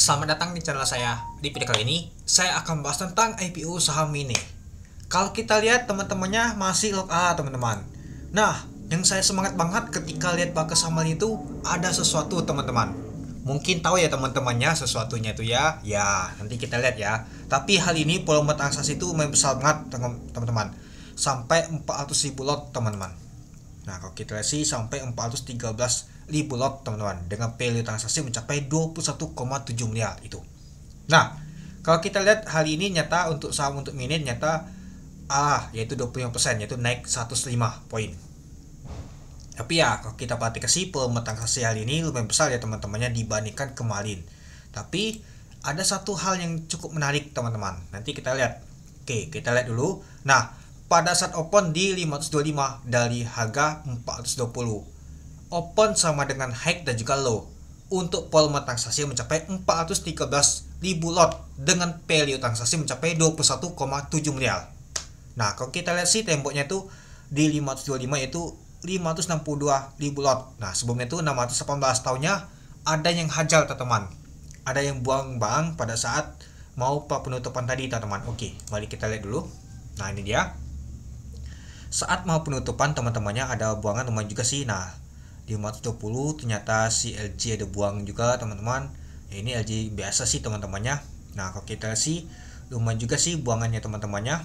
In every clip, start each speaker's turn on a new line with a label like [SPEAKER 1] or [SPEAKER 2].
[SPEAKER 1] Selamat datang di channel saya. Di video kali ini, saya akan bahas tentang IPO saham ini. Kalau kita lihat teman-temannya masih lock A teman-teman. Nah, yang saya semangat banget ketika lihat Bagas Saham itu ada sesuatu teman-teman. Mungkin tahu ya teman-temannya sesuatunya itu ya. Ya, nanti kita lihat ya. Tapi hal ini volume transaksi itu memang besar banget teman-teman. Sampai 400.000 lot teman-teman. Nah, kalau kita lihat sih sampai 413.000 lot teman-teman, dengan value transaksi mencapai 21,7 miliar itu. Nah, kalau kita lihat hal ini nyata untuk saham untuk minit nyata yaitu 25%, yaitu naik 105 poin. Tapi ya kalau kita perhatikan sih volume transaksi hal ini lumayan besar ya teman-temannya dibandingkan kemarin. Tapi ada satu hal yang cukup menarik teman-teman. Nanti kita lihat. Oke, kita lihat dulu. Nah, pada saat open di 525 dari harga 420. Open sama dengan high dan juga low. Untuk volume transaksi mencapai 413.000 lot dengan value transaksi mencapai 21,7 miliar. Nah, kalau kita lihat sih temboknya itu di 525 yaitu 562.000 lot. Nah, sebelumnya itu 618 tahunnya ada yang hajar teman-teman. Ada yang buang bang pada saat mau penutupan tadi teman-teman. Oke, mari kita lihat dulu. Nah, ini dia. Saat mau penutupan teman-temannya ada buangan lumayan juga sih. Nah, di 520 ternyata si LG ada buang juga teman-teman. Ini LG biasa sih teman-temannya. Nah, kalau kita sih lumayan juga sih buangannya teman-temannya.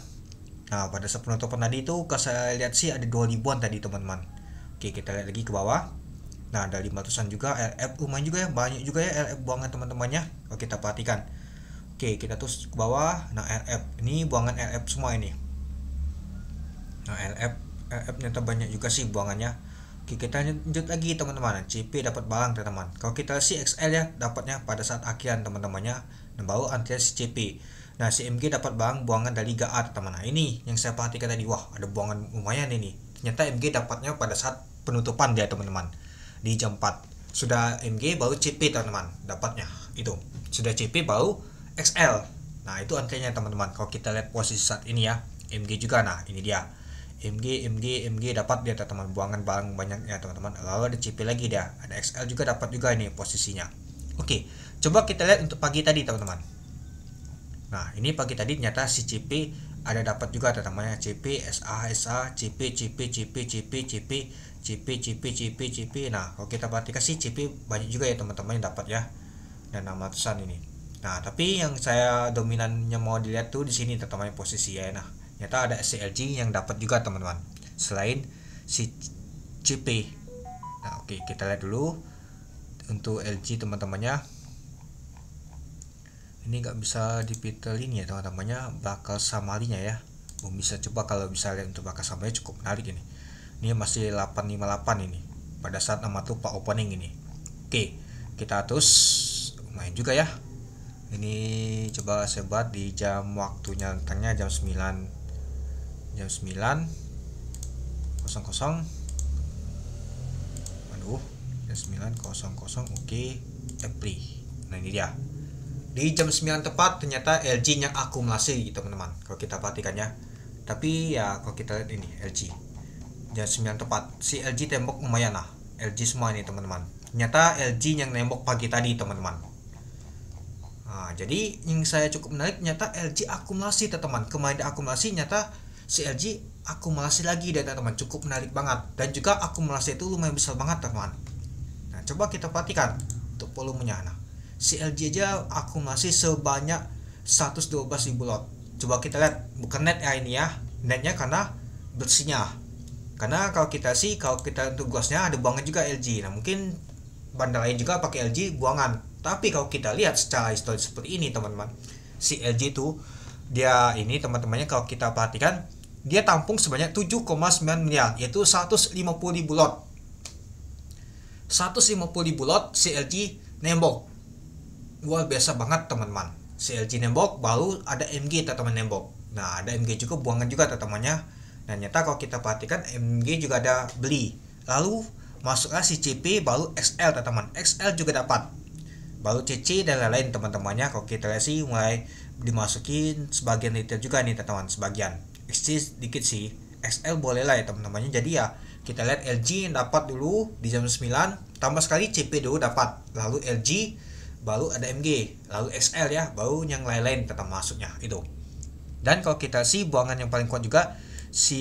[SPEAKER 1] Nah, pada saat penutupan tadi itu kalau saya lihat sih ada 2000-an tadi teman-teman. Oke, kita lihat lagi ke bawah. Nah, ada 500-an juga. LF lumayan juga ya, banyak juga ya LF buangan teman-temannya. Kalau kita perhatikan. Oke, kita terus ke bawah. Nah, LF ini buangan LF semua ini. Nah, LF ternyata banyak juga sih buangannya. Oke, kita lanjut lagi teman-teman. CP dapat barang teman-teman. Kalau kita si XL ya dapatnya pada saat akhiran teman-temannya. Dan baru antrian si CP. Nah, si MG dapat barang buangan dari Liga A teman-teman. Nah, ini yang saya perhatikan tadi. Wah, ada buangan lumayan ini. Ternyata MG dapatnya pada saat penutupan dia teman-teman. Di jam 4. Sudah MG baru CP teman-teman. Dapatnya itu. Sudah CP baru XL. Nah, itu antriannya teman-teman. Kalau kita lihat posisi saat ini ya. MG juga. Nah, ini dia. MG dapat dia teman-teman, buangan barang banyaknya teman-teman. Lalu ada CP lagi dia, ada XL juga dapat juga ini posisinya. Oke, coba kita lihat untuk pagi tadi teman-teman. Nah, ini pagi tadi ternyata si CP ada dapat juga teman-teman, CP SA CP. Nah, kalau kita perhatikan sih CP banyak juga ya teman-teman yang dapat ya, dan 600-an ini. Nah, tapi yang saya dominannya mau dilihat tuh di sini teman-teman posisi ya. Nah, ternyata ada LG yang dapat juga teman-teman selain si CP. Nah, oke, kita lihat dulu untuk LG teman-temannya. Ini nggak bisa dipitilin ya teman-temannya, bakal samarinya ya. Bisa coba kalau bisa lihat untuk bakal samarinya cukup menarik ini. Ini masih 858 ini pada saat nama tuh Pak opening ini. Oke, kita terus main juga ya. Ini coba saya buat di jam waktunya tentangnya jam 9:00 jam 9:00. Oke, April. Nah, ini dia. Di jam 9 tepat ternyata LG yang akumulasi teman-teman. Kalau kita perhatikan ya. Tapi ya kalau kita lihat ini LG. Jam 9 tepat si LG tembok lumayan lah. LG semua ini teman-teman. Ternyata LG yang nembok pagi tadi teman-teman. Nah, jadi yang saya cukup menarik ternyata LG akumulasi teman-teman. Kemarin akumulasi nyata si LG akumulasi lagi dan teman-teman cukup menarik banget, dan juga akumulasi itu lumayan besar banget teman-teman. Nah, coba kita perhatikan untuk volumenya. Nah, si LG aja akumulasi sebanyak 112.000 lot. Coba kita lihat, bukan net ya ini ya, netnya karena bersihnya. Karena kalau kita untuk gasnya ada buangan juga LG. Nah, mungkin bandar lain juga pakai LG buangan. Tapi kalau kita lihat secara historis seperti ini teman-teman, si LG itu dia ini teman-temannya kalau kita perhatikan dia tampung sebanyak 7,9 miliar, yaitu 150.000 lot. 150.000 lot si LG nembok. Luar biasa banget teman-teman. Si LG nembok baru ada MG teman-teman nembok. Nah, ada MG juga buangan juga teman-temannya. Dan ternyata kalau kita perhatikan MG juga ada beli. Lalu masuklah si CP baru XL teman-teman. XL juga dapat. Baru CC dan lain-lain teman-temannya. Kalau kita lihat sih mulai dimasukin sebagian retail juga nih teman-teman, sebagian XC sedikit sih, XL boleh lah ya teman-temannya. Jadi ya kita lihat LG yang dapat dulu di jam 9, tambah sekali CP dulu dapat, lalu LG baru ada MG, lalu XL ya, baru yang lain-lain tetap masuknya itu. Dan kalau kita sih buangan yang paling kuat juga si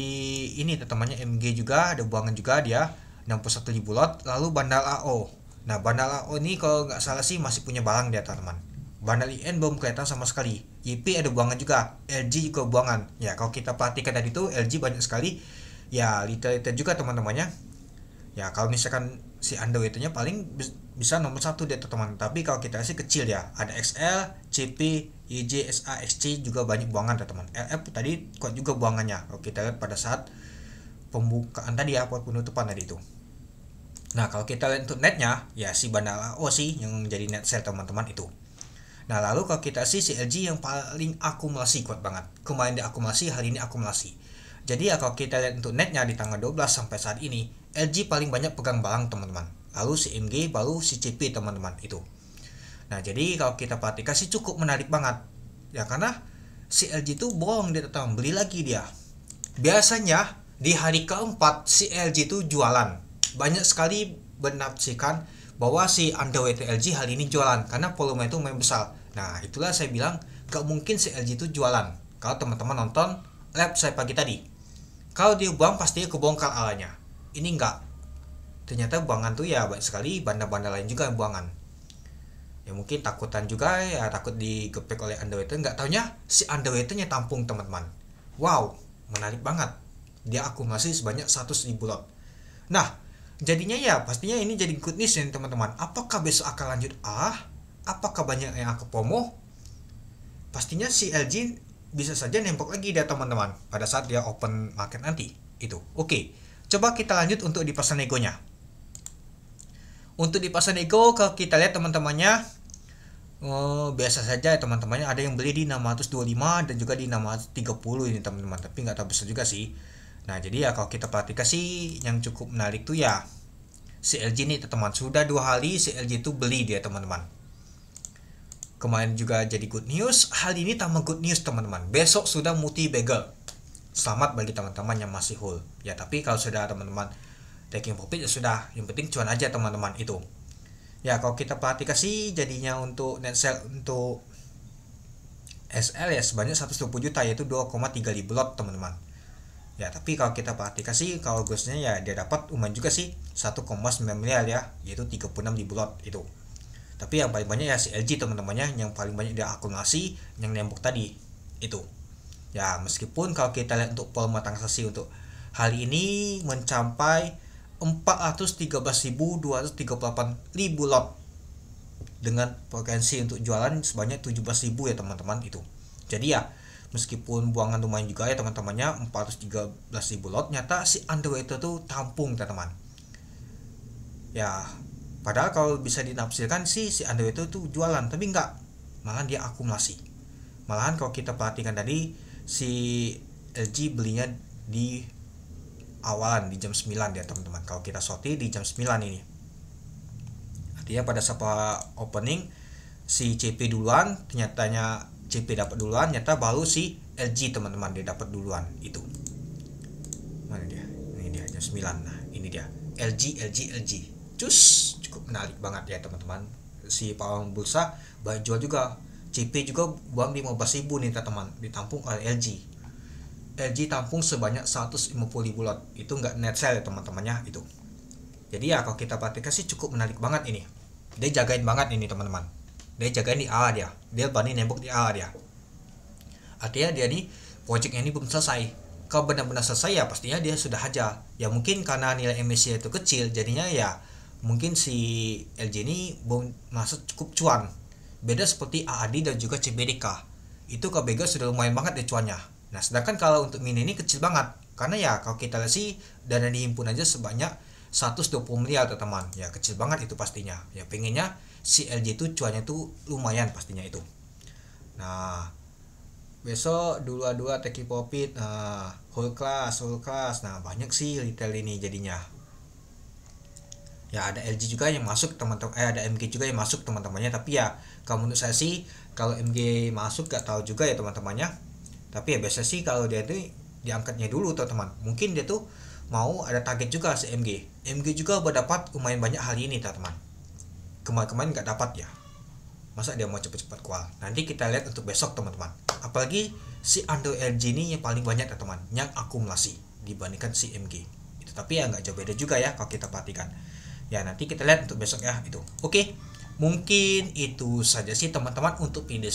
[SPEAKER 1] ini teman-temannya MG juga ada buangan juga dia 61.000 lot. Lalu bandal AO. Nah bandal AO ini kalau nggak salah sih masih punya barang dia teman-teman. Bandal IN belum kelihatan sama sekali. YP ada buangan juga, LG juga buangan. Ya kalau kita perhatikan tadi tuh LG banyak sekali. Ya liter-liter juga teman-temannya. Ya kalau misalkan si Android nya paling bisa nomor 1 dia teman-teman. Tapi kalau kita sih kecil ya. Ada XL, CP, YJ, SA, XC juga banyak buangan teman-teman. LF tadi kuat juga buangannya. Kalau kita lihat pada saat pembukaan tadi ya, penutupan tadi itu. Nah kalau kita lihat untuk netnya ya si bandal AO sih yang menjadi net sale teman-teman itu. Nah lalu kalau kita sih si LG yang paling akumulasi kuat banget. Kemarin dia akumulasi, hari ini akumulasi. Jadi ya kalau kita lihat untuk netnya di tanggal 12 sampai saat ini, LG paling banyak pegang barang teman-teman. Lalu si MG, baru si CP teman-teman itu. Nah jadi kalau kita perhatikan sih cukup menarik banget. Ya karena si LG itu bohong dia tetap beli lagi dia. Biasanya di hari keempat si LG itu jualan. Banyak sekali menafsirkan bahwa si Android LG hari ini jualan karena volume itu memang besar. Nah itulah saya bilang gak mungkin si LG itu jualan. Kalau teman-teman nonton live saya pagi tadi, kalau dia buang pastinya kebongkar alanya. Ini enggak, ternyata buangan tuh ya banyak sekali banda-banda lain juga yang buangan. Ya mungkin takutan juga ya, takut digepek oleh Android. Nggak taunya si Android nya tampung teman-teman. Wow menarik banget, dia akumulasi sebanyak 100.000 lot. Nah jadinya ya pastinya ini jadi good news ya teman-teman. Apakah besok akan lanjut apakah banyak yang akan promo? Pastinya si LG bisa saja nembok lagi dia teman-teman pada saat dia open market nanti itu. Oke, coba kita lanjut untuk di pasar negonya. Untuk di pasar nego kalau kita lihat teman-temannya biasa saja ya teman-temannya, ada yang beli di 625 dan juga di 630 ini teman-teman, tapi nggak tahu besar juga sih. Nah jadi ya kalau kita perhatikan sih yang cukup menarik tuh ya si LG ini teman-teman. Sudah 2 hari si LG itu beli dia teman-teman. Kemarin juga jadi good news, hari ini tambah good news teman-teman. Besok sudah multi bagel. Selamat bagi teman-teman yang masih hold. Ya tapi kalau sudah teman-teman taking profit ya sudah, yang penting cuan aja teman-teman itu. Ya kalau kita perhatikan sih jadinya untuk net sale untuk SL ya sebanyak 120 juta yaitu 2,3 ribu lot teman-teman. Ya tapi kalau kita perhatikan sih kalau gosnya ya dia dapat lumayan juga sih 1,9 miliar ya, yaitu 36 ribu lot itu. Tapi yang paling banyak ya si LG teman-temannya, yang paling banyak dia akumulasi yang nembok tadi itu. Ya meskipun kalau kita lihat untuk volume transaksi untuk hari ini mencapai 413.238 ribu lot dengan potensi untuk jualan sebanyak 17.000 ya teman-teman itu. Jadi ya meskipun buangan lumayan juga ya teman-temannya 413.000 lot, nyata si Android itu tuh tampung teman-teman. Ya padahal kalau bisa dinafsirkan sih si Android itu tuh jualan, tapi enggak, malahan dia akumulasi. Malahan kalau kita perhatikan tadi si LG belinya di awalan di jam 9 ya teman-teman. Kalau kita sortir di jam 9 ini, artinya pada saat opening si CP duluan, ternyatanya CP dapat duluan, nyata baru si LG teman-teman dia dapat duluan itu. Mana dia? Ini dia jam 9. Nah ini dia LG. Cus, cukup menarik banget ya teman-teman. Si pawang bursa banyak jual juga. CP juga buang 15.000 nih teman-teman, ditampung oleh LG. LG tampung sebanyak 150.000 lot. Itu nggak net sale ya teman-temannya itu. Jadi ya kalau kita perhatikan sih cukup menarik banget ini. Dia jagain banget ini teman-teman. Dia jagain di ala dia. Dia berani nembok di ala dia. Artinya dia nih projectnya ini belum selesai. Kalau benar-benar selesai ya pastinya dia sudah hajar. Ya mungkin karena nilai emisi itu kecil, jadinya ya mungkin si LG ini belum masuk cukup cuan. Beda seperti AAD dan juga CBDK. Itu KBG sudah lumayan banget ya cuannya. Nah sedangkan kalau untuk mini ini kecil banget. Karena ya kalau kita lihat sih dana dihimpun aja sebanyak 120 miliar teman-teman. Ya kecil banget itu pastinya. Ya pengennya si LG itu cuannya tuh lumayan pastinya itu. Nah besok dua take profit, whole class. Nah banyak sih retail ini jadinya. Ya ada LG juga yang masuk teman-teman, ada MG juga yang masuk teman-temannya. Tapi ya kalau menurut saya sih kalau MG masuk gak tahu juga ya teman-temannya. Tapi ya biasa sih kalau dia tuh diangkatnya dulu teman-teman. Mungkin dia tuh mau ada target juga si MG juga berdapat lumayan banyak hari ini teman-teman. Kemarin gak dapat ya. Masa dia mau cepet-cepet kual? Nanti kita lihat untuk besok teman-teman. Apalagi si Ando LG ini yang paling banyak ya teman, yang akumulasi dibandingkan si MG itu. Tapi ya nggak jauh beda juga ya kalau kita perhatikan. Ya nanti kita lihat untuk besok ya itu. Oke, mungkin itu saja sih teman-teman untuk video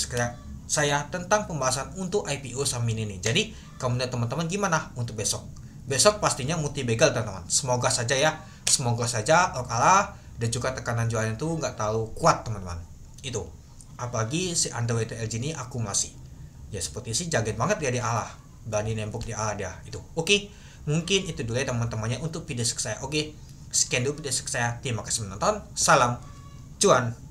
[SPEAKER 1] saya tentang pembahasan untuk IPO saham mini ini. Jadi kemudian teman-teman gimana untuk besok? Besok pastinya multi begal teman-teman. Semoga saja ya, semoga saja Allah dan juga tekanan jualnya itu nggak terlalu kuat teman-teman. Itu apalagi si Android LG ini akumulasi ya, seperti sih jaget banget ya di Allah, berani nembok di Allah dia itu. Oke, mungkin itu dulu ya teman-temannya untuk video saya. Oke, sekian dulu video saya, terima kasih menonton, salam cuan.